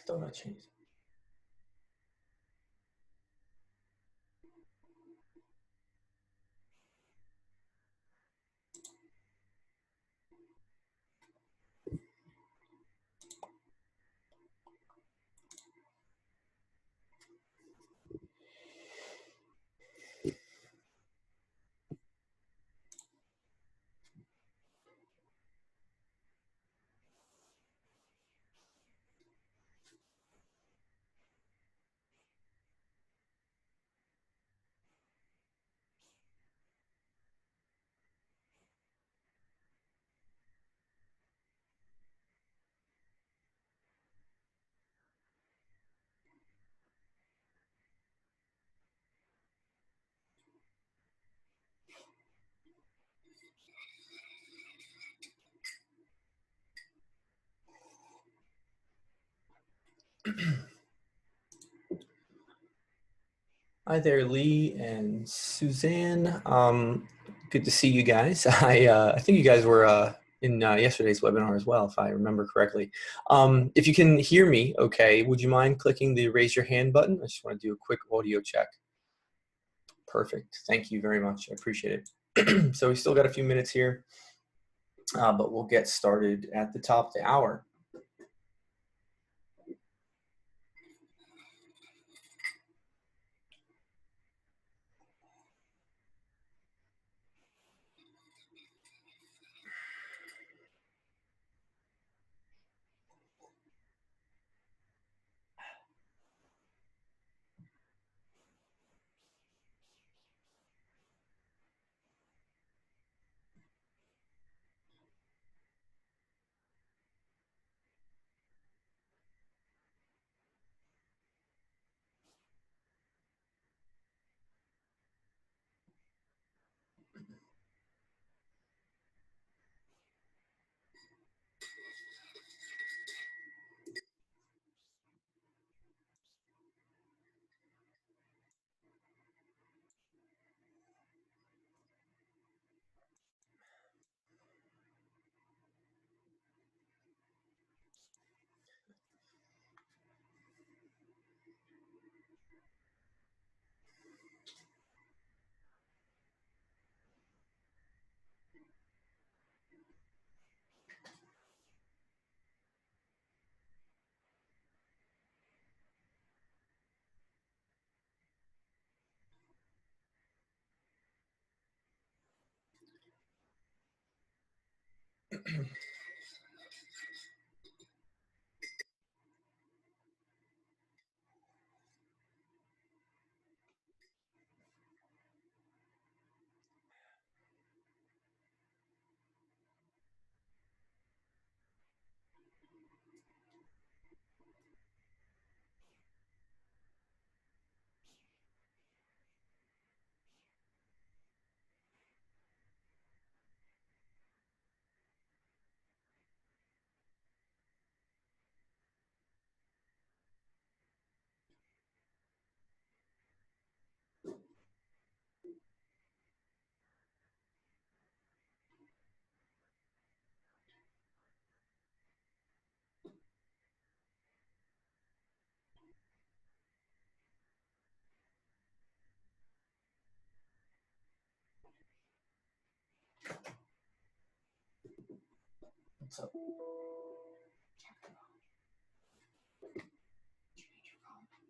Don't I change? Hi there, Lee and Suzanne. Good to see you guys. I think you guys were in yesterday's webinar as well, if I remember correctly. If you can hear me okay, would you mind clicking the raise your hand button? I just want to do a quick audio check. Perfect. Thank you very much. I appreciate it. So we still got a few minutes here, but we'll get started at the top of the hour. What's up?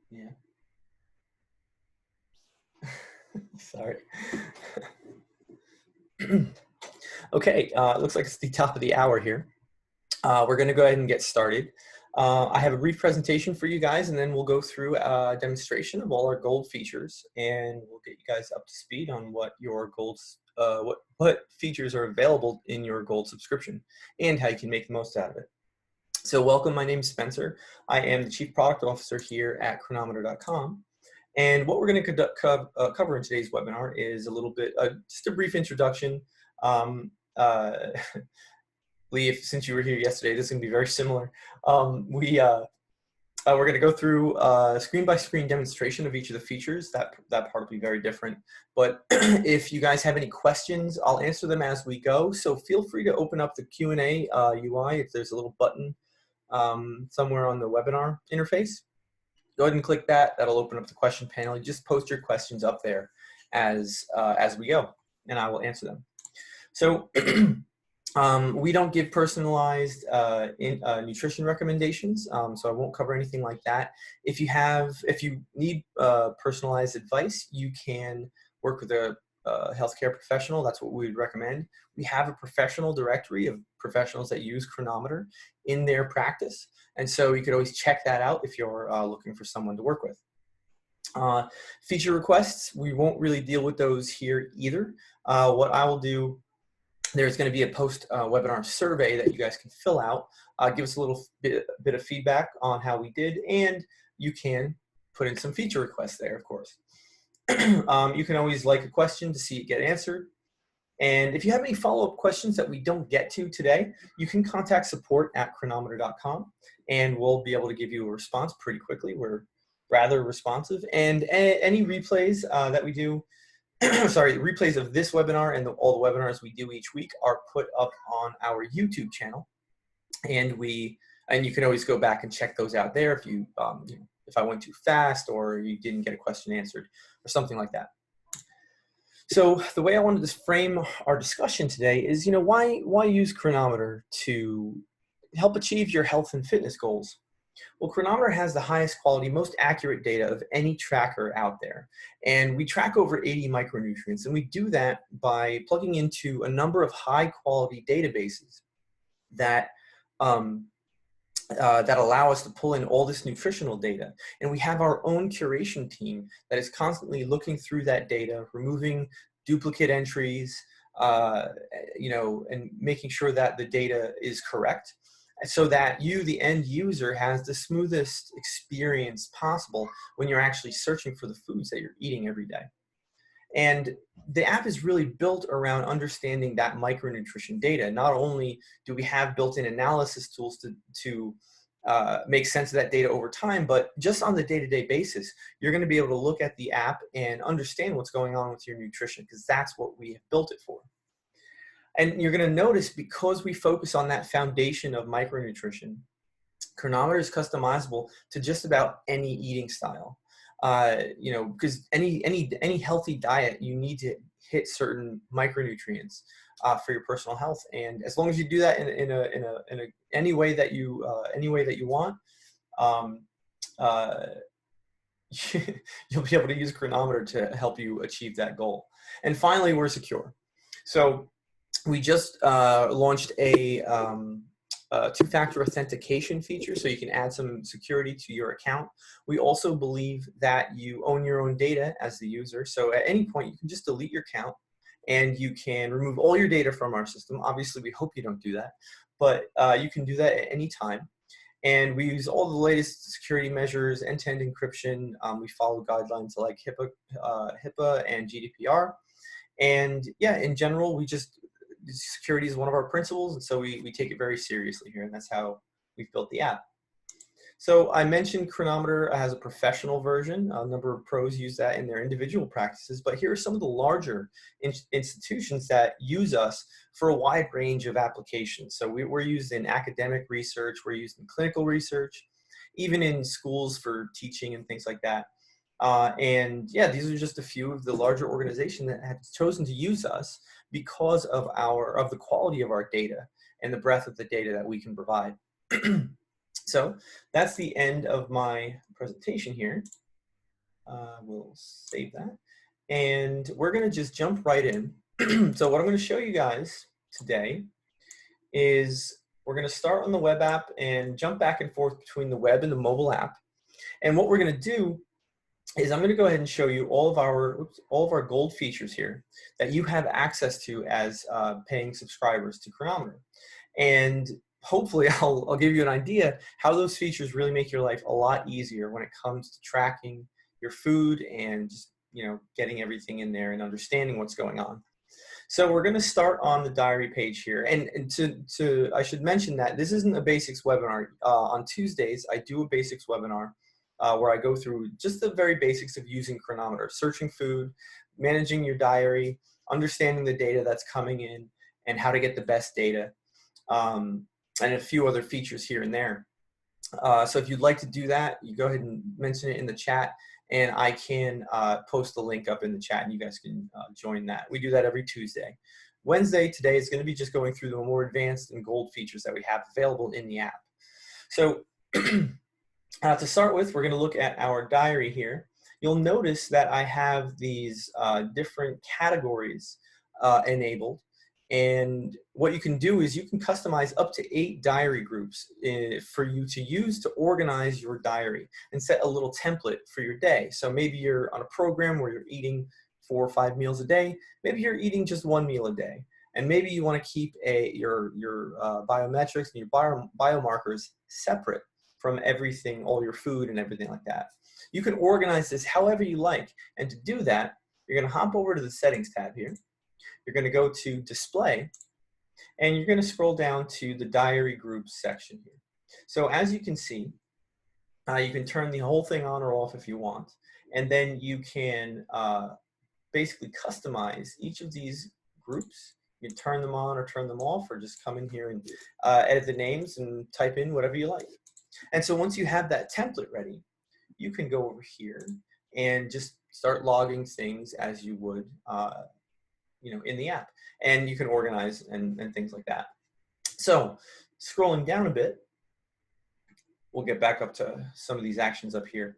Yeah. Sorry. Okay, it looks like it's the top of the hour here. We're going to go ahead and get started. I have a brief presentation for you guys, and then we'll go through a demonstration of all our gold features, and we'll get you guys up to speed on what your golds, what features are available in your gold subscription, and how you can make the most out of it. So welcome, my name is Spencer. I am the Chief Product Officer here at Cronometer.com. And what we're going to cover in today's webinar is a little bit, just a brief introduction Um, uh, Lee, since you were here yesterday, this is going to be very similar. We're going to go through a screen-by-screen demonstration of each of the features. That part will be very different. But if you guys have any questions, I'll answer them as we go. So feel free to open up the Q&A UI if there's a little button somewhere on the webinar interface. Go ahead and click that. That'll open up the question panel. You just post your questions up there as we go, and I will answer them. So we don't give personalized nutrition recommendations, so I won't cover anything like that. If you need personalized advice, you can work with a healthcare professional. That's what we would recommend. We have a professional directory of professionals that use Cronometer in their practice, and so you could always check that out if you're looking for someone to work with. Feature requests, we won't really deal with those here either. What I will do, there's going to be a post-webinar survey that you guys can fill out. Give us a little bit of feedback on how we did, and you can put in some feature requests there, of course. You can always like a question to see it get answered. And if you have any follow-up questions that we don't get to today, you can contact support@cronometer.com, and we'll be able to give you a response pretty quickly. We're rather responsive. And any replays that we do, sorry, replays of this webinar and all the webinars we do each week are put up on our YouTube channel, and you can always go back and check those out there if you know, if I went too fast or you didn't get a question answered or something like that. So the way I wanted to frame our discussion today is, why use Cronometer to help achieve your health and fitness goals? Well, Cronometer has the highest quality, most accurate data of any tracker out there. And we track over 80 micronutrients, and we do that by plugging into a number of high quality databases that that allow us to pull in all this nutritional data. And we have our own curation team that is constantly looking through that data, removing duplicate entries, and making sure that the data is correct, so that you, the end user, has the smoothest experience possible when you're actually searching for the foods that you're eating every day. And the app is really built around understanding that micronutrition data. Not only do we have built-in analysis tools to make sense of that data over time, but just on the day-to-day basis, you're going to be able to look at the app and understand what's going on with your nutrition, because that's what we have built it for. And you're going to notice, because we focus on that foundation of micronutrition, Cronometer is customizable to just about any eating style. Because any healthy diet, you need to hit certain micronutrients for your personal health, and as long as you do that in any way that you want, you'll be able to use Cronometer to help you achieve that goal. And finally, we're secure. So we just launched a two-factor authentication feature, so you can add some security to your account. We also believe that you own your own data as the user, so at any point you can just delete your account and you can remove all your data from our system. Obviously, we hope you don't do that, but you can do that at any time. And we use all the latest security measures, end-to-end encryption. We follow guidelines like HIPAA and GDPR. And yeah, in general, security is one of our principles, and so we take it very seriously here, and that's how we've built the app. So I mentioned Cronometer has a professional version. A number of pros use that in their individual practices, but here are some of the larger institutions that use us for a wide range of applications. So we're used in academic research, we're used in clinical research, even in schools for teaching and things like that. And yeah, these are just a few of the larger organizations that have chosen to use us because of the quality of our data and the breadth of the data that we can provide. So that's the end of my presentation here. We'll save that. And we're going to just jump right in. So what I'm going to show you guys today is we're going to start on the web app and jump back and forth between the web and the mobile app. And what we're going to do is I'm going to go ahead and show you all of our gold features here that you have access to as paying subscribers to Cronometer. And hopefully I'll give you an idea how those features really make your life a lot easier when it comes to tracking your food and just, getting everything in there and understanding what's going on. So we're going to start on the diary page here. And I should mention that this isn't a basics webinar. On Tuesdays, I do a basics webinar where I go through just the very basics of using Cronometer, searching food, managing your diary, understanding the data that's coming in, and how to get the best data, and a few other features here and there. So if you'd like to do that, you go ahead and mention it in the chat, and I can post the link up in the chat, and you guys can join that. We do that every Tuesday. Wednesday today is going to be just going through the more advanced and gold features that we have available in the app. So to start with, we're going to look at our diary here. You'll notice that I have these different categories enabled. And what you can do is you can customize up to 8 diary groups for you to use to organize your diary and set a little template for your day. So maybe you're on a program where you're eating 4 or 5 meals a day. Maybe you're eating just 1 meal a day. And maybe you want to keep your biometrics and your biomarkers separate from everything, all your food and everything like that. You can organize this however you like. And to do that, you're going to hop over to the settings tab here. You're going to go to display, and you're going to scroll down to the diary groups section here. So as you can see, you can turn the whole thing on or off if you want. And then you can basically customize each of these groups. You can turn them on or turn them off, or just come in here and edit the names and type in whatever you like. And so once you have that template ready, you can go over here and just start logging things as you would in the app, and you can organize and things like that. So scrolling down a bit, we'll get back up to some of these actions up here.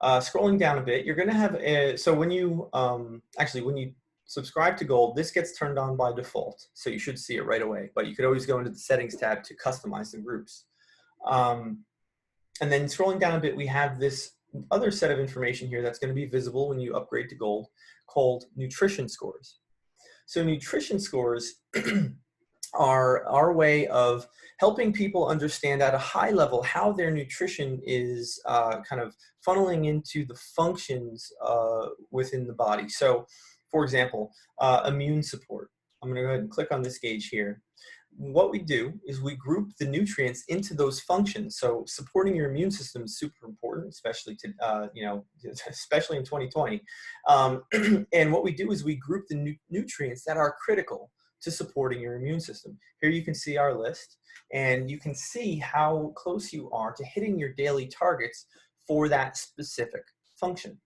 Scrolling down a bit, you're going to have so when you when you subscribe to Gold, this gets turned on by default, so you should see it right away, but you could always go into the settings tab to customize the groups. And then scrolling down a bit, we have this other set of information here that's going to be visible when you upgrade to Gold, called nutrition scores. So nutrition scores are our way of helping people understand at a high level how their nutrition is kind of funneling into the functions within the body. So, for example, immune support. I'm going to go ahead and click on this gauge here. What we do is we group the nutrients into those functions. So supporting your immune system is super important, especially especially in 2020. And what we do is we group the nutrients that are critical to supporting your immune system. Here you can see our list, and you can see how close you are to hitting your daily targets for that specific function.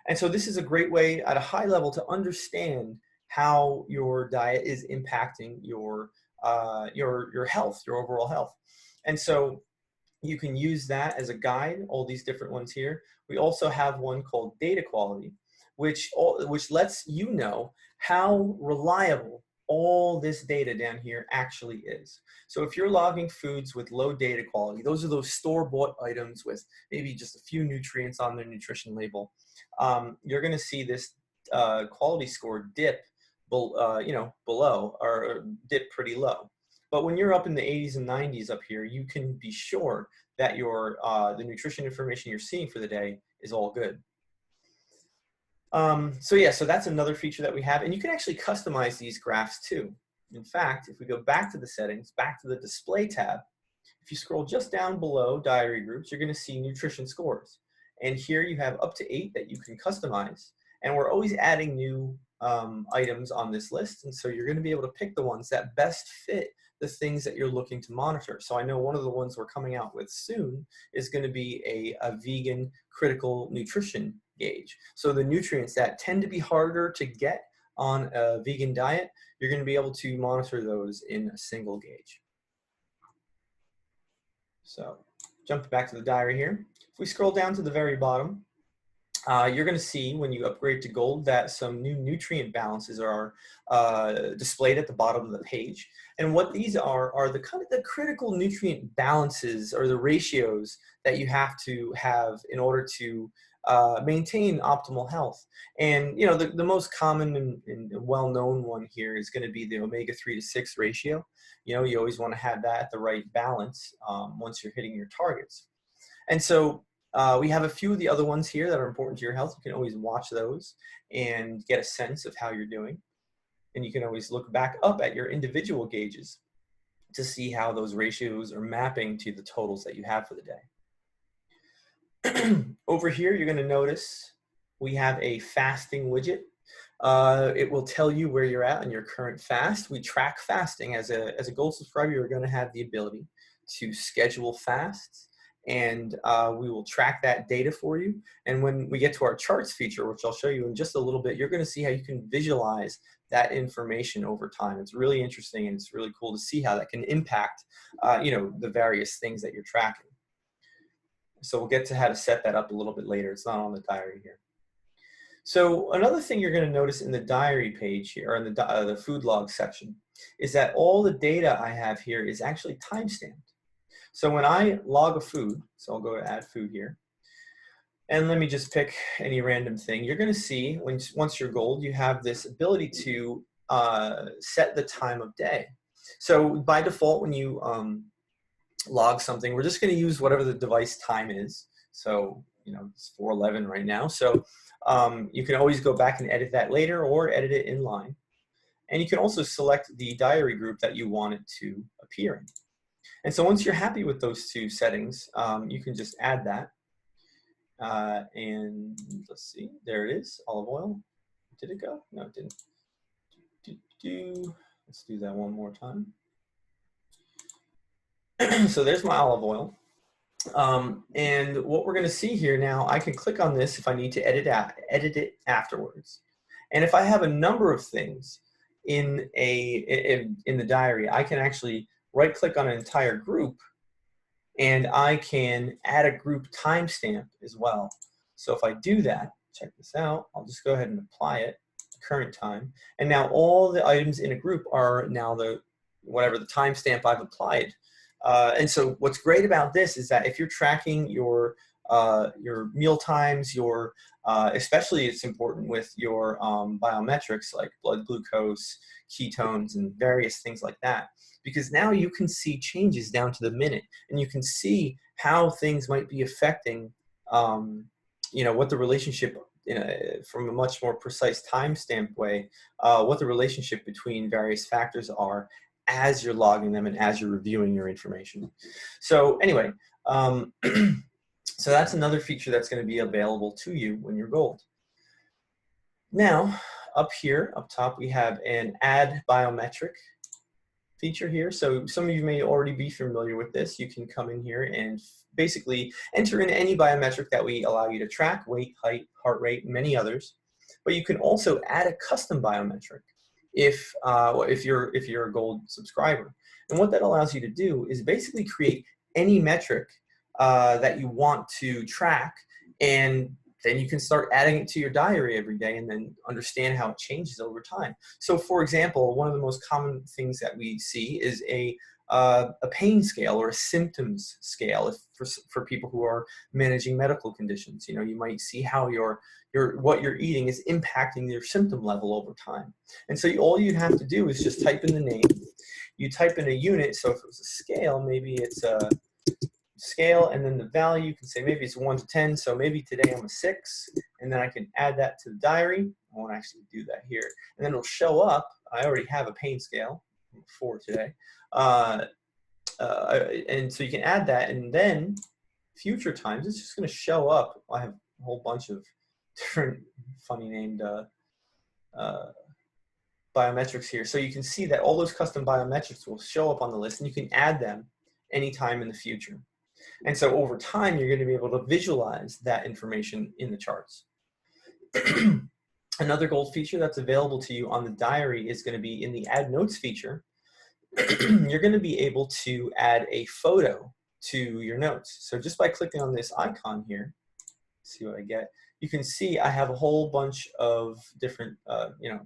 And so this is a great way at a high level to understand how your diet is impacting your health, your overall health. And so you can use that as a guide, all these different ones here. We also have one called data quality, which lets you know how reliable all this data down here actually is. So if you're logging foods with low data quality, those are those store-bought items with maybe just a few nutrients on their nutrition label, you're going to see this quality score dip below, or dip pretty low. But when you're up in the 80s and 90s up here, you can be sure that the nutrition information you're seeing for the day is all good. So that's another feature that we have, and you can actually customize these graphs too. In fact, if we go back to the settings, back to the display tab, if you scroll just down below diary groups, you're going to see nutrition scores. And here you have up to 8 that you can customize, and we're always adding new items on this list, and so you're going to be able to pick the ones that best fit the things that you're looking to monitor. So I know one of the ones we're coming out with soon is going to be a vegan critical nutrition gauge. So the nutrients that tend to be harder to get on a vegan diet, you're going to be able to monitor those in a single gauge. So jump back to the diary here. If we scroll down to the very bottom, you're going to see when you upgrade to Gold that some new nutrient balances are displayed at the bottom of the page. And what these are the kind of the critical nutrient balances, or the ratios that you have to have in order to maintain optimal health. And the most common and well-known one here is going to be the omega-3 to 6 ratio. You always want to have that at the right balance once you're hitting your targets. And so we have a few of the other ones here that are important to your health. You can always watch those and get a sense of how you're doing. And you can always look back up at your individual gauges to see how those ratios are mapping to the totals that you have for the day. Over here, you're going to notice we have a fasting widget. It will tell you where you're at on your current fast. We track fasting. As a gold subscriber, you're going to have the ability to schedule fasts, and we will track that data for you. And when we get to our charts feature, which I'll show you in just a little bit, you're going to see how you can visualize that information over time. It's really interesting, and it's really cool to see how that can impact the various things that you're tracking. So we'll get to how to set that up a little bit later. It's not on the diary here. So another thing you're going to notice in the diary page here, or in the food log section, is that all the data I have here is actually timestamped. So when I log a food, so I'll go to add food here, and let me just pick any random thing. You're going to see, once you're gold, you have this ability to set the time of day. So by default, when you log something, we're just going to use whatever the device time is. So it's 4:11 right now. So you can always go back and edit that later, or edit it in line. And you can also select the diary group that you want it to appear in. And so once you're happy with those two settings, you can just add that. And let's see, there it is, olive oil. Did it go? No, it didn't. Let's do that one more time. So there's my olive oil. And what we're going to see here now, I can click on this if I need to edit it afterwards. And if I have a number of things in the diary, I can actually right-click on an entire group, and I can add a group timestamp as well. So if I do that, check this out, I'll just go ahead and apply it to current time. And now all the items in a group are now whatever the timestamp I've applied. And so what's great about this is that if you're tracking your meal times, especially it's important with your biometrics like blood glucose, ketones, and various things like that, because now you can see changes down to the minute, and you can see how things might be affecting, what the relationship, from a much more precise timestamp way, what the relationship between various factors are as you're logging them and as you're reviewing your information. So anyway, so that's another feature that's going to be available to you when you're gold. Now, up here, up top, we have an add biometric feature here. So some of you may already be familiar with this. You can come in here and basically enter in any biometric that we allow you to track: weight, height, heart rate, and many others. But you can also add a custom biometric if you're a gold subscriber. And what that allows you to do is basically create any metric that you want to track, and then you can start adding it to your diary every day and then understand how it changes over time. So for example, one of the most common things that we see is a pain scale or a symptoms scale for people who are managing medical conditions. You might see how what you're eating is impacting your symptom level over time. And so all you have to do is just type in the name. You type in a unit. So if it was a scale, maybe it's a scale, and then the value, you can say maybe it's 1 to 10. So maybe today I'm a 6, and then I can add that to the diary. I won't actually do that here. And then it'll show up. I already have a pain scale, 4 today. And so you can add that, and then future times, it's just going to show up. I have a whole bunch of different funny named biometrics here. So you can see that all those custom biometrics will show up on the list, and you can add them anytime in the future. And so over time, you're going to be able to visualize that information in the charts. Another gold feature that's available to you on the diary is going to be in the add notes feature. You're going to be able to add a photo to your notes. So just by clicking on this icon here, see what I get, you can see I have a whole bunch of different,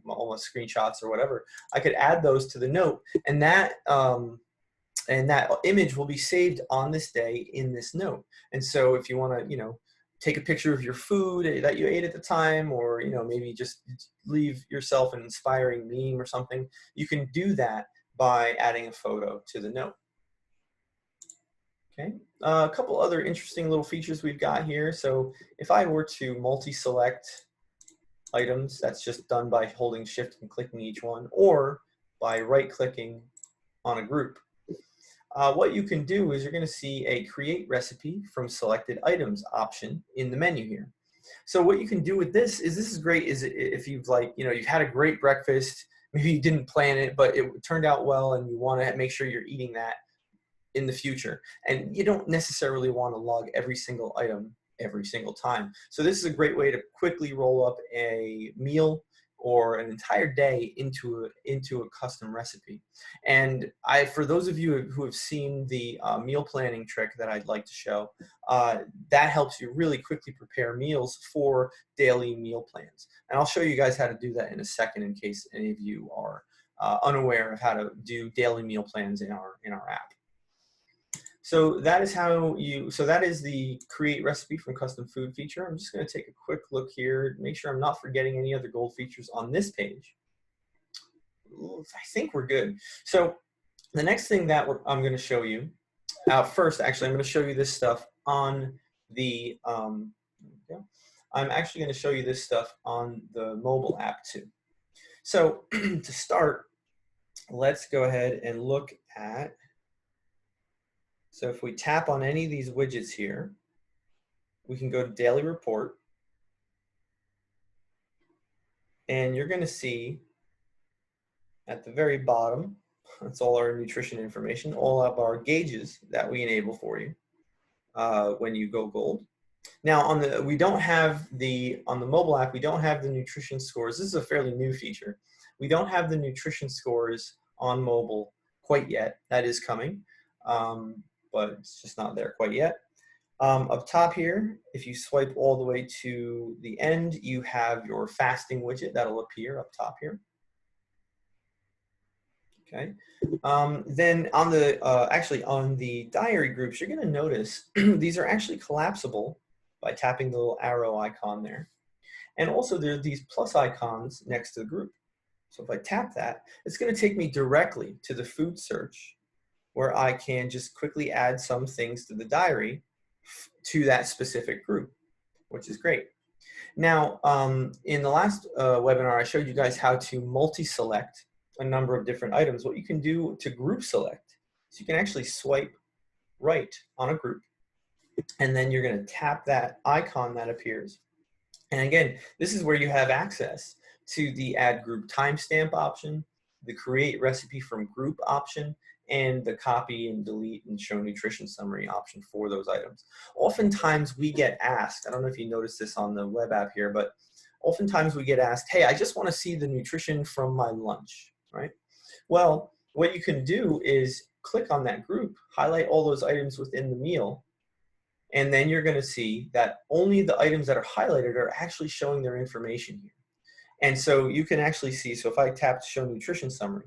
almost screenshots or whatever. I could add those to the note, and that image will be saved on this day in this note. And so if you want to, take a picture of your food that you ate at the time, or, maybe just leave yourself an inspiring meme or something, you can do that by adding a photo to the note. Okay, a couple other interesting little features we've got here. So if I were to multi-select items. That's just done by holding shift and clicking each one, or by right-clicking on a group. What you can do is you're going to see a create recipe from selected items option in the menu here. So what you can do with this is great is if you've you've had a great breakfast, maybe you didn't plan it, but it turned out well and you want to make sure you're eating that in the future. And you don't necessarily want to log every single item every single time. So this is a great way to quickly roll up a meal or an entire day into a custom recipe. And for those of you who have seen the meal planning trick that I'd like to show, that helps you really quickly prepare meals for daily meal plans. And I'll show you guys how to do that in a second in case any of you are unaware of how to do daily meal plans in our app. So that is that is the create recipe from custom food feature. I'm just going to take a quick look here, make sure I'm not forgetting any other gold features on this page. I think we're good. So the next thing that I'm going to show you, first actually I'm going to show you this stuff on the, I'm actually going to show you this stuff on the mobile app too. So to start, let's go ahead and look at, so if we tap on any of these widgets here, we can go to Daily Report, and you're going to see at the very bottom, that's all our nutrition information, all of our gauges that we enable for you when you go gold. Now on the mobile app, we don't have the nutrition scores. This is a fairly new feature. We don't have the nutrition scores on mobile quite yet. That is coming. But it's just not there quite yet. Up top here, if you swipe all the way to the end, you have your fasting widget that'll appear up top here. Okay. Then on the on the diary groups, you're going to notice these are actually collapsible by tapping the little arrow icon there. And also there's these plus icons next to the group. So if I tap that, it's going to take me directly to the food search, where I can just quickly add some things to the diary to that specific group, which is great. Now, in the last webinar, I showed you guys how to multi-select a number of different items. What you can do to group select, so you can actually swipe right on a group, and then you're going to tap that icon that appears. And again, this is where you have access to the add group timestamp option, the create recipe from group option, and the copy and delete and show nutrition summary option for those items. Oftentimes we get asked, I don't know if you noticed this on the web app here, but oftentimes we get asked, hey, I just want to see the nutrition from my lunch, right? Well, what you can do is click on that group, highlight all those items within the meal, and then you're going to see that only the items that are highlighted are actually showing their information here. And so you can actually see, so if I tap to show nutrition summary,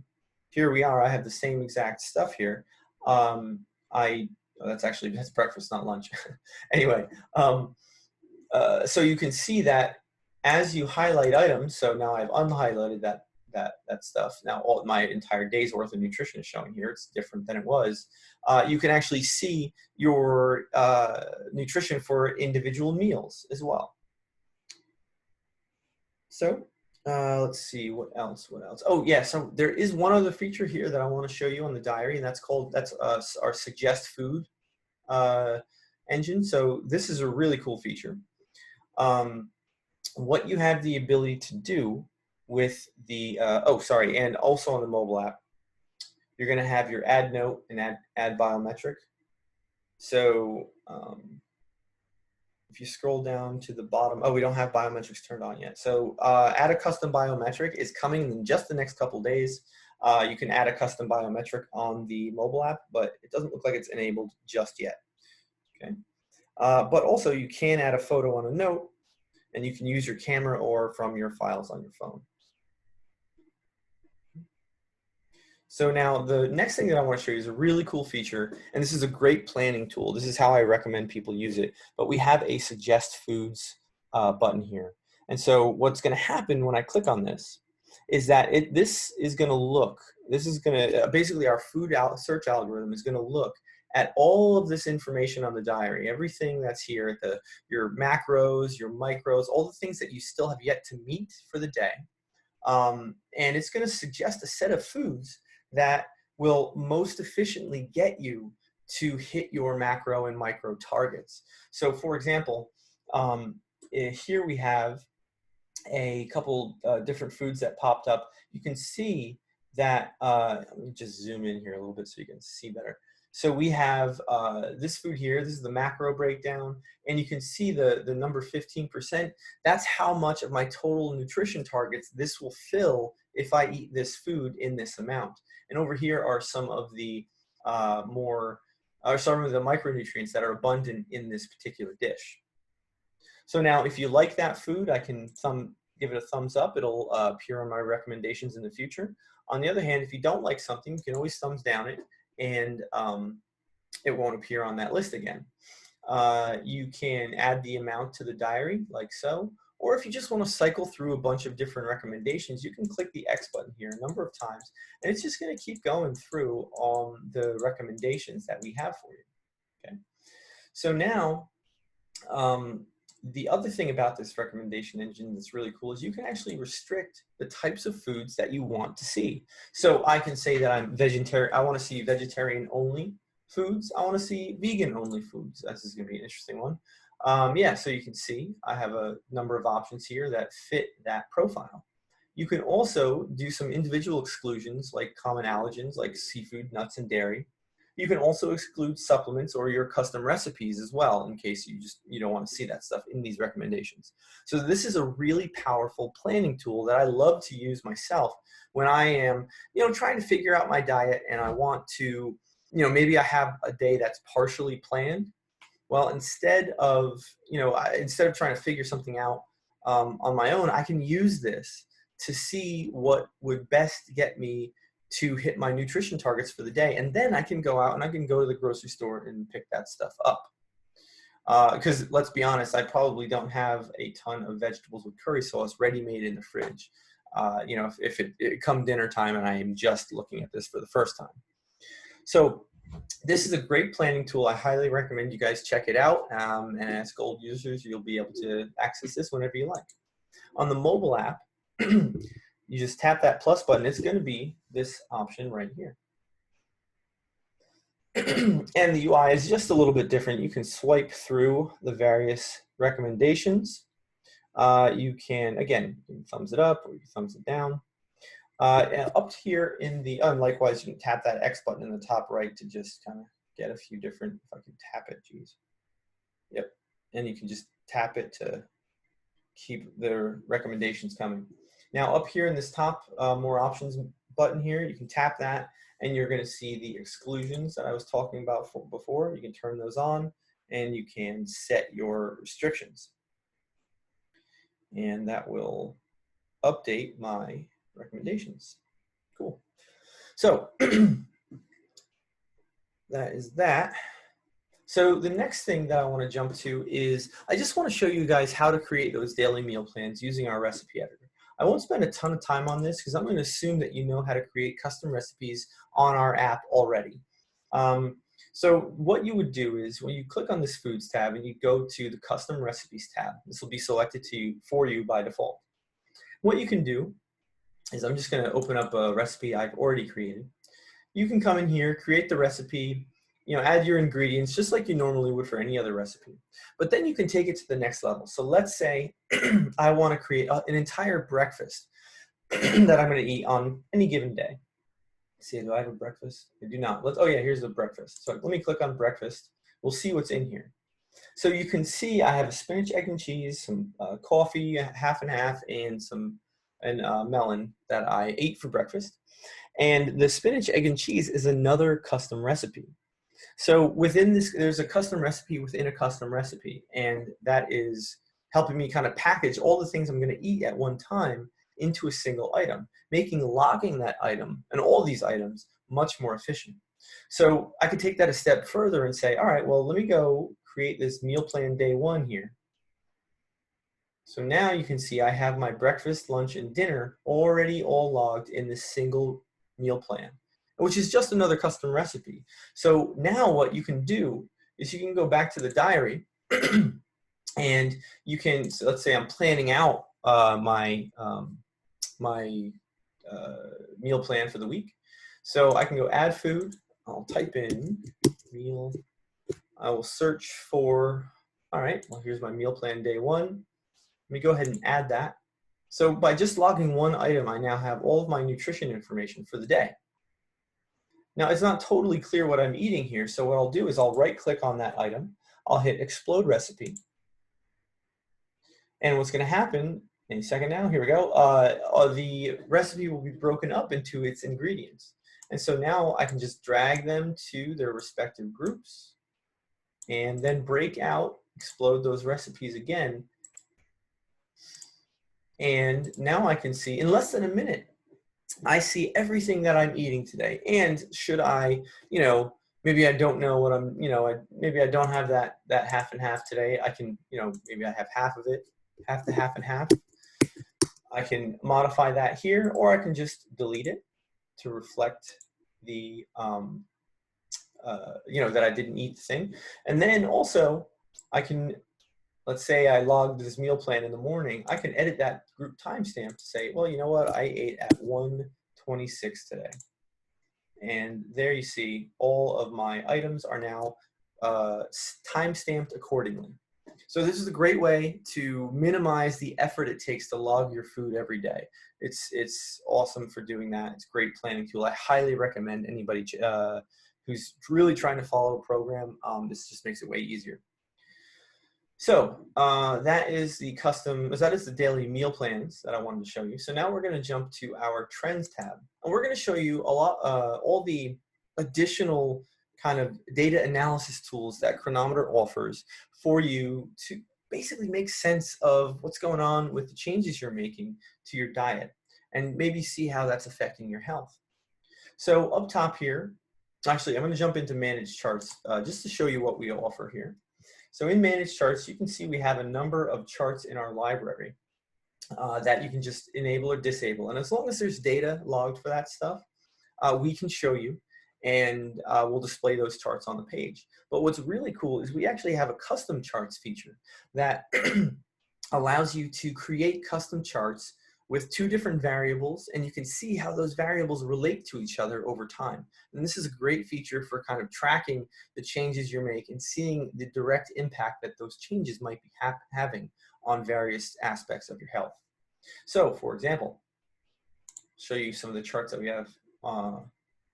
here we are, I have the same exact stuff here. That's breakfast, not lunch. Anyway, so you can see that as you highlight items, so now I've unhighlighted that stuff. Now all my entire day's worth of nutrition is showing here. It's different than it was. You can actually see your nutrition for individual meals as well. So let's see, what else? Oh yeah, so there is one other feature here that I want to show you on the diary, and that's our suggest food engine. So this is a really cool feature. What you have the ability to do with the, and also on the mobile app, you're going to have your add note and add biometric. So if you scroll down to the bottom, we don't have biometrics turned on yet. So add a custom biometric is coming in just the next couple days. You can add a custom biometric on the mobile app, but it doesn't look like it's enabled just yet. Okay. But also you can add a photo on a note, and you can use your camera or from your files on your phone. So now the next thing that I want to show you is a really cool feature, and this is a great planning tool. This is how I recommend people use it. But we have a suggest foods button here. And so what's going to happen when I click on this is that this is going to basically our food search algorithm is going to look at all of this information on the diary, everything that's here, your macros, your micros, all the things that you still have yet to meet for the day. And it's going to suggest a set of foods that will most efficiently get you to hit your macro and micro targets. So for example, here we have a couple different foods that popped up. You can see that, let me just zoom in here a little bit so you can see better. So we have this food here. This is the macro breakdown, and you can see the number 15%. That's how much of my total nutrition targets this will fill if I eat this food in this amount. And over here are some of the some of the micronutrients that are abundant in this particular dish. So now if you like that food, I can give it a thumbs up. It'll appear on my recommendations in the future. On the other hand, if you don't like something, you can always thumbs down it, and it won't appear on that list again. You can add the amount to the diary like so, or if you just want to cycle through a bunch of different recommendations, you can click the X button here a number of times, and it's just going to keep going through the recommendations that we have for you. Okay. So now, the other thing about this recommendation engine that's really cool is you can actually restrict the types of foods that you want to see. So I can say that I'm vegetarian. I want to see vegetarian only foods. I want to see vegan only foods. This is going to be an interesting one. Yeah, so you can see I have a number of options here that fit that profile. You can also do some individual exclusions like common allergens like seafood, nuts, and dairy. You can also exclude supplements or your custom recipes as well, in case you don't want to see that stuff in these recommendations. So this is a really powerful planning tool that I love to use myself when I am, trying to figure out my diet, and I want to, maybe I have a day that's partially planned. Well, instead of trying to figure something out on my own, I can use this to see what would best get me to hit my nutrition targets for the day. And then I can go out and I can go to the grocery store and pick that stuff up. Because let's be honest, I probably don't have a ton of vegetables with curry sauce ready-made in the fridge. If it come dinner time and I am just looking at this for the first time. So this is a great planning tool. I highly recommend you guys check it out. And as Gold users, you'll be able to access this whenever you like. On the mobile app, you just tap that plus button. It's going to be this option right here. And the UI is just a little bit different. You can swipe through the various recommendations. You can, again, thumbs it up or you can thumbs it down. And up here in the, likewise, you can tap that X button in the top right to just kind of get a few different, if I can tap it, geez. Yep. And you can just tap it to keep the recommendations coming. Now up here in this top more options button here, you can tap that and you're going to see the exclusions that I was talking about before. You can turn those on and you can set your restrictions. And that will update my recommendations. Cool. So that is that. So the next thing that I want to jump to is I just want to show you guys how to create those daily meal plans using our recipe editor. I won't spend a ton of time on this because I'm going to assume that you know how to create custom recipes on our app already. So what you would do is when you click on this Foods tab and you go to the Custom Recipes tab, this will be selected for you by default. What you can do is I'm just going to open up a recipe I've already created. You can come in here, create the recipe, add your ingredients just like you normally would for any other recipe. But then you can take it to the next level. So let's say I want to create an entire breakfast that I'm going to eat on any given day. Let's see, do I have a breakfast? I do not. Oh yeah, here's the breakfast. So let me click on breakfast. We'll see what's in here. So you can see I have a spinach, egg, and cheese, some coffee, half and half, and melon that I ate for breakfast. And the spinach, egg, and cheese is another custom recipe. So within this, there's a custom recipe within a custom recipe, and that is helping me kind of package all the things I'm going to eat at one time into a single item, making logging that item and all these items much more efficient. So I could take that a step further and say, all right, well, let me go create this meal plan day one here. So now you can see I have my breakfast, lunch, and dinner already all logged in this single meal plan. which is just another custom recipe. So now what you can do is you can go back to the diary and you can, so let's say I'm planning out my meal plan for the week. So I can go add food. I'll type in meal. I will search for, all right, well, here's my meal plan day 1. Let me go ahead and add that. So by just logging one item, I now have all of my nutrition information for the day. Now, it's not totally clear what I'm eating here, so what I'll do is I'll right-click on that item. I'll hit Explode Recipe. And what's going to happen, any second now, here we go, the recipe will be broken up into its ingredients. And so now I can just drag them to their respective groups and then break out, explode those recipes again. And now I can see, in less than a minute, I see everything that I'm eating today. And should I, maybe I don't know what I'm, maybe I don't have that half and half today. I can, maybe I have half of it, half the half and half. I can modify that here, or I can just delete it to reflect the, that I didn't eat the thing. And then also I can, let's say I logged this meal plan in the morning, I can edit that group timestamp to say, well, you know what, I ate at 1:26 today. And there you see all of my items are now time-stamped accordingly. So this is a great way to minimize the effort it takes to log your food every day. It's awesome for doing that. It's a great planning tool. I highly recommend anybody who's really trying to follow a program. This just makes it way easier. So that is the daily meal plans that I wanted to show you. So now we're going to jump to our Trends tab, and we're going to show you all the additional kind of data analysis tools that Cronometer offers for you to basically make sense of what's going on with the changes you're making to your diet and maybe see how that's affecting your health. So up top here, actually, I'm going to jump into Manage Charts just to show you what we offer here. So in Manage Charts, you can see we have a number of charts in our library that you can just enable or disable. And as long as there's data logged for that stuff, we can show you, and we'll display those charts on the page. But what's really cool is we actually have a custom charts feature that allows you to create custom charts with 2 different variables, and you can see how those variables relate to each other over time. And this is a great feature for kind of tracking the changes you make and seeing the direct impact that those changes might be having on various aspects of your health. So, for example, I'll show you some of the charts that we have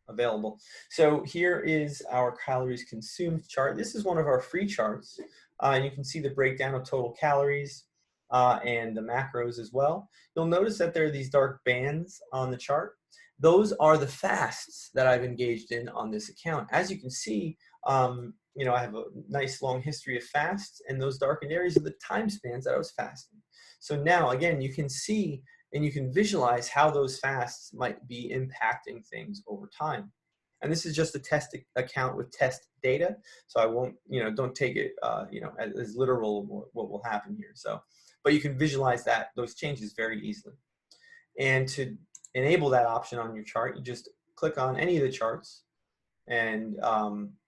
available. So here is our calories consumed chart. This is one of our free charts. And you can see the breakdown of total calories and the macros as well. You'll notice that there are these dark bands on the chart. Those are the fasts that I've engaged in on this account. As you can see, I have a nice long history of fasts, and those darkened areas are the time spans that I was fasting. So now, again, you can see and you can visualize how those fasts might be impacting things over time. And this is just a test account with test data, so I won't, don't take it, as literal what will happen here. So, but you can visualize those changes very easily. And to enable that option on your chart, you just click on any of the charts, and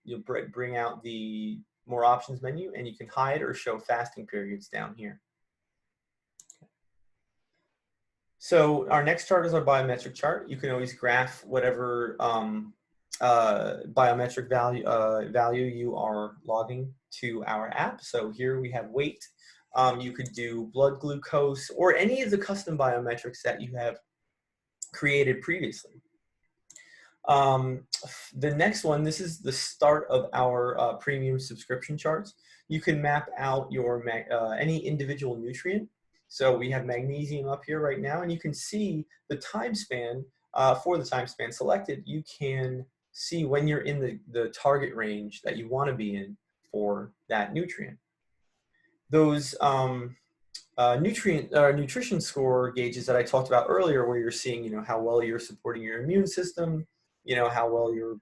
you'll bring out the More Options menu, and you can hide or show fasting periods down here. So our next chart is our biometric chart. You can always graph whatever biometric value you are logging to our app. So here we have weight. You could do blood glucose or any of the custom biometrics that you have created previously. The next one, this is the start of our premium subscription charts. You can map out your any individual nutrient. So we have magnesium up here right now, and you can see the time span. For the time span selected, you can see when you're in the target range that you want to be in for that nutrient. Those nutrition score gauges that I talked about earlier, where you're seeing, how well you're supporting your immune system, how well you're,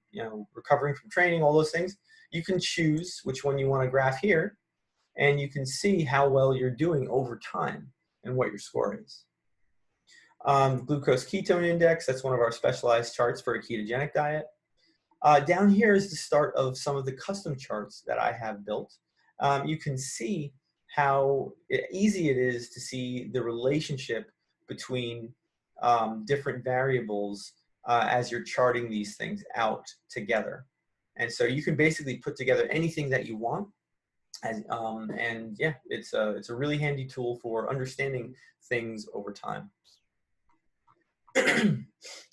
recovering from training, all those things. You can choose which one you want to graph here, and you can see how well you're doing over time and what your score is. Glucose ketone index, that's one of our specialized charts for a ketogenic diet. Down here is the start of some of the custom charts that I have built. You can see how easy it is to see the relationship between different variables as you're charting these things out together. And so you can basically put together anything that you want. And yeah, it's a really handy tool for understanding things over time.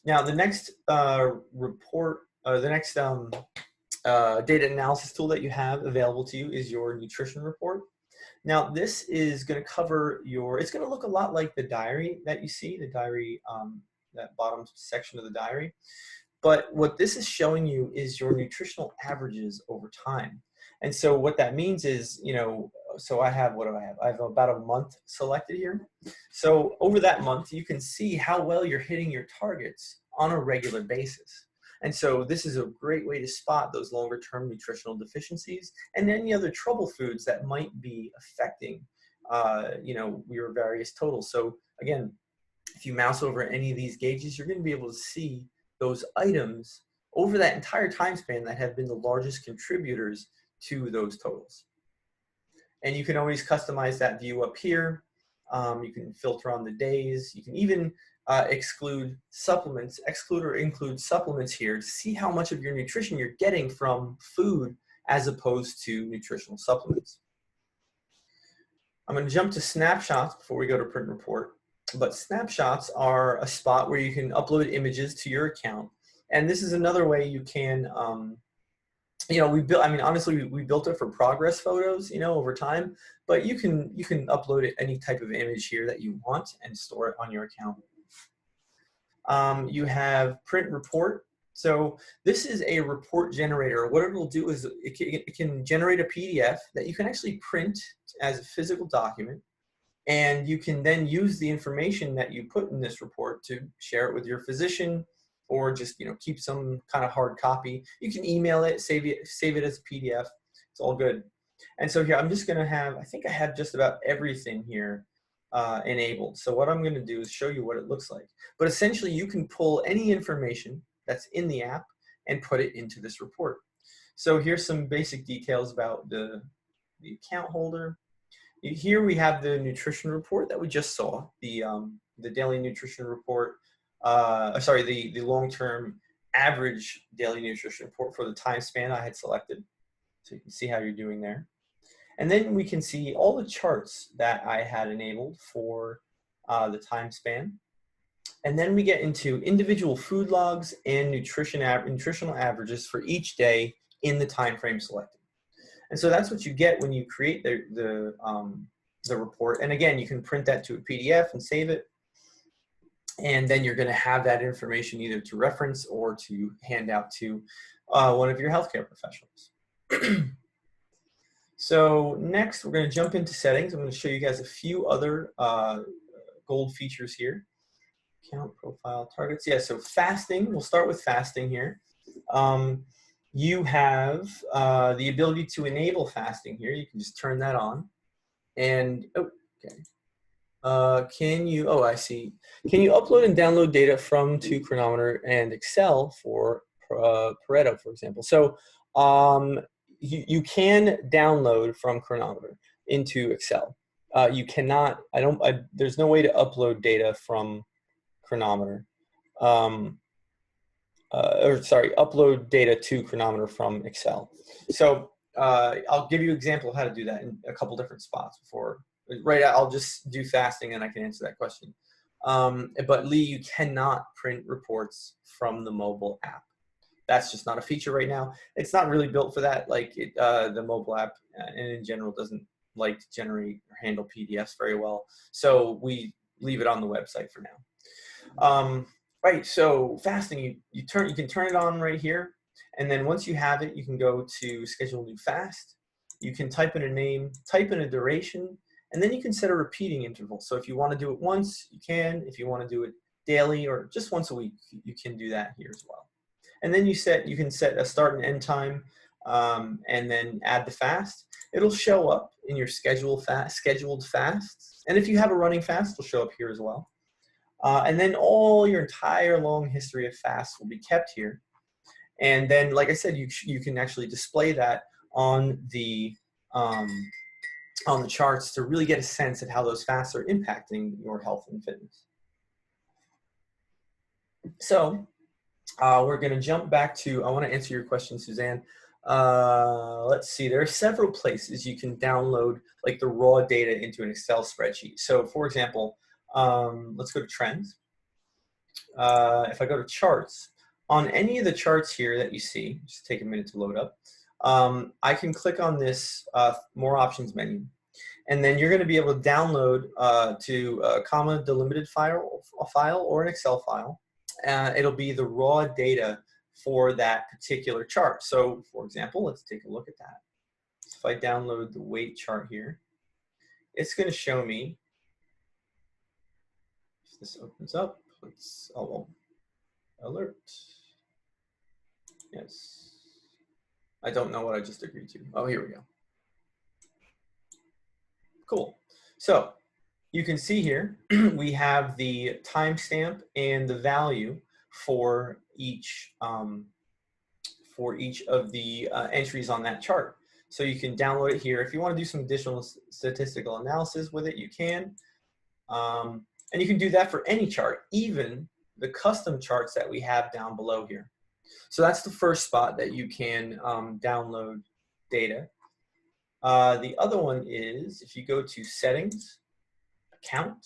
Now, the next report, the next data analysis tool that you have available to you is your nutrition report. Now, this is going to cover it's going to look a lot like the diary that you see, the diary, that bottom section of the diary. But what this is showing you is your nutritional averages over time. And so what that means is, so I have, what do I have? I have about a month selected here. So over that month, you can see how well you're hitting your targets on a regular basis. And so this is a great way to spot those longer term nutritional deficiencies and any other trouble foods that might be affecting, your various totals. So again, if you mouse over any of these gauges, you're going to be able to see those items over that entire time span that have been the largest contributors to those totals. And you can always customize that view up here. You can filter on the days. You can even exclude or include supplements here to see how much of your nutrition you're getting from food as opposed to nutritional supplements. I'm going to jump to snapshots before we go to print report. But snapshots are a spot where you can upload images to your account. And this is another way you can, honestly, we built it for progress photos, over time, but you can upload any type of image here that you want and store it on your account. You have print report. So this is a report generator. What it will do is it can generate a PDF that you can actually print as a physical document. And you can then use the information that you put in this report to share it with your physician, or just keep some kind of hard copy. You can email it, save it as a PDF. It's all good. And so here I'm just going to I think I have just about everything here enabled. So what I'm going to do is show you what it looks like. But essentially, you can pull any information that's in the app and put it into this report. So here's some basic details about the account holder. Here we have the nutrition report that we just saw, the daily nutrition report, the long-term average daily nutrition report for the time span I had selected. So you can see how you're doing there. And then we can see all the charts that I had enabled for the time span. And then we get into individual food logs and nutritional averages for each day in the time frame selected. And so that's what you get when you create the report. And again, you can print that to a PDF and save it. And then you're going to have that information either to reference or to hand out to one of your healthcare professionals. So next, we're going to jump into settings. I'm going to show you guys a few other gold features here. Account, profile, targets. Yeah, so fasting. We'll start with fasting here. You have the ability to enable fasting here. You can just turn that on. And, I see. Can you upload and download data from to Cronometer and Excel for Pareto, for example? So you can download from Cronometer into Excel. You cannot, there's no way to upload data from Cronometer. Upload data to Cronometer from Excel. So I'll give you an example of how to do that in a couple different spots before. Right, I'll just do fasting and I can answer that question. But Lee, you cannot print reports from the mobile app. That's just not a feature right now. It's not really built for that. Like the mobile app and in general doesn't like to generate or handle PDFs very well. So we leave it on the website for now. Right, so fasting, you can turn it on right here. And then once you have it, you can go to schedule new fast. You can type in a name, type in a duration, and then you can set a repeating interval. So if you want to do it once, you can. If you want to do it daily or just once a week, you can do that here as well. And then you can set a start and end time, and then add the fast. It'll show up in your scheduled fasts. And if you have a running fast, it'll show up here as well. And then all your entire long history of fasts will be kept here. And then, like I said, you can actually display that on the charts to really get a sense of how those fasts are impacting your health and fitness. So we're going to jump back to, I want to answer your question, Suzanne. Let's see, there are several places you can download like the raw data into an Excel spreadsheet. So for example, let's go to trends. If I go to charts, on any of the charts here that you see, just take a minute to load up, I can click on this more options menu. And then you're going to be able to download to a comma delimited file or an Excel file. It'll be the raw data for that particular chart. So for example, let's take a look at that. If I download the weight chart here, it's going to show me, if this opens up, let's, oh, alert. Yes. I don't know what I just agreed to. Oh, here we go. Cool. So you can see here, we have the timestamp and the value for each of the entries on that chart. So you can download it here. If you want to do some additional statistical analysis with it, you can. And you can do that for any chart, even the custom charts that we have down below here. So that's the first spot that you can download data. The other one is if you go to settings, account,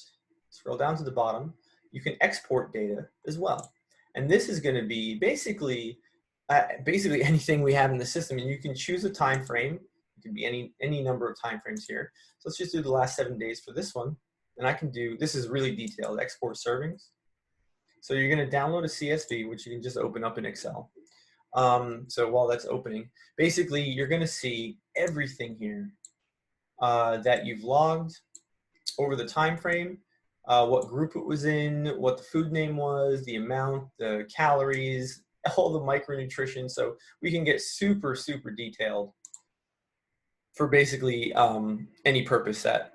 scroll down to the bottom, you can export data as well. And this is going to be basically anything we have in the system, and you can choose a time frame. It can be any number of time frames here. So let's just do the last 7 days for this one. And I can do, this is really detailed, export servings. So you're going to download a CSV, which you can just open up in Excel. So while that's opening, basically you're going to see everything here that you've logged over the time frame, what group it was in, what the food name was, the amount, the calories, all the micronutrition. So we can get super, super detailed for basically any purpose that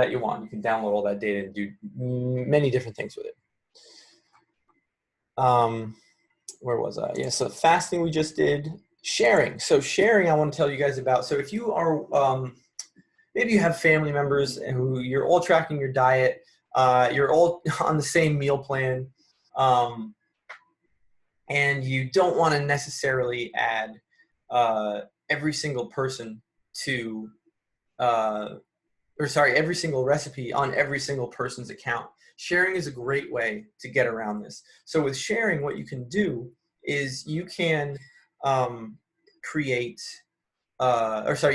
you want. You can download all that data and do many different things with it. Where was I? Yeah, so fasting we just did. Sharing. So sharing I want to tell you guys about. So if you are, maybe you have family members who you're all tracking your diet, you're all on the same meal plan, and you don't want to necessarily add every single person to, every single recipe on every single person's account. Sharing is a great way to get around this. So with sharing, what you can do is you can you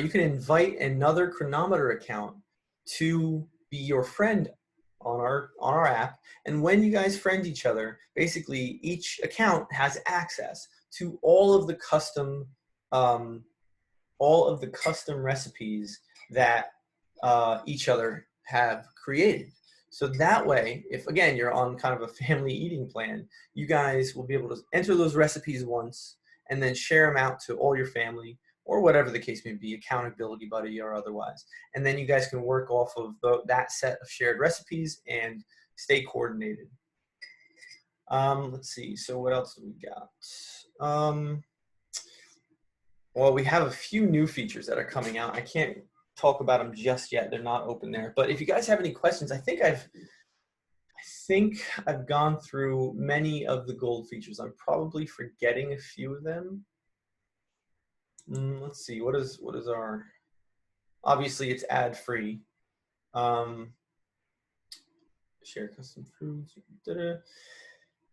can invite another Cronometer account to be your friend on our app. And when you guys friend each other, basically each account has access to all of the custom recipes that each other have created. So that way, if again you're on kind of a family eating plan, you guys will be able to enter those recipes once and then share them out to all your family or whatever the case may be, accountability buddy or otherwise. And then you guys can work off of that set of shared recipes and stay coordinated. Let's see, so what else do we got? Well, we have a few new features that are coming out. I can't talk about them just yet. They're not open there. But if you guys have any questions, I think I've gone through many of the gold features. I'm probably forgetting a few of them. Let's see. What is our? Obviously, it's ad-free. Share custom foods.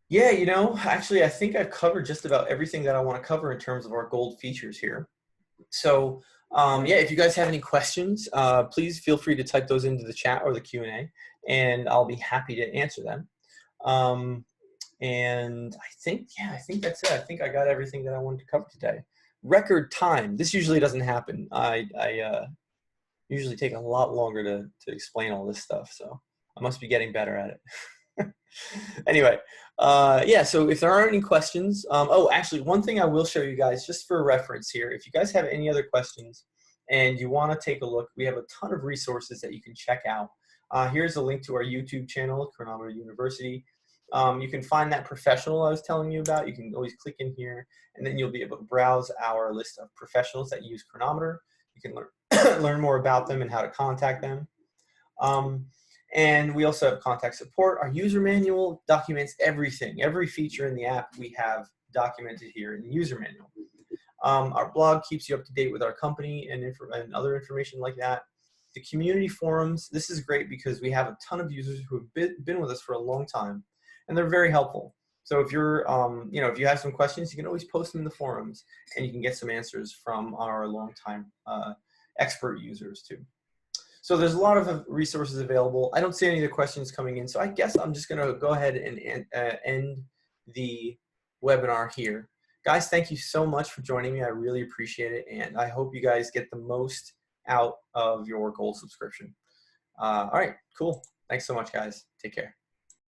Yeah, you know, actually, I think I've covered just about everything that I want to cover in terms of our gold features here. So, yeah, if you guys have any questions, please feel free to type those into the chat or the Q&A, and I'll be happy to answer them. And I think that's it. I think I got everything that I wanted to cover today. Record time. This usually doesn't happen. I usually take a lot longer to explain all this stuff, so I must be getting better at it. Anyway, yeah, so if there aren't any questions, oh, actually, one thing I will show you guys just for reference here, if you guys have any other questions and you want to take a look, we have a ton of resources that you can check out Here's a link to our YouTube channel, Cronometer University. You can find that professional I was telling you about. You can always click in here, and then you'll be able to browse our list of professionals that use Cronometer. You can learn, learn more about them and how to contact them. And we also have contact support. Our user manual documents everything. Every feature in the app we have documented here in the user manual. Our blog keeps you up to date with our company and other information like that. The community forums, this is great because we have a ton of users who have been with us for a long time, and they're very helpful. So if you're, if you have some questions, you can always post them in the forums, and you can get some answers from our longtime expert users too. So there's a lot of resources available. I don't see any of the questions coming in, so I guess I'm just going to go ahead and end the webinar here. Guys, thank you so much for joining me. I really appreciate it, and I hope you guys get the most out of your Gold subscription. All right, cool. Thanks so much, guys. Take care.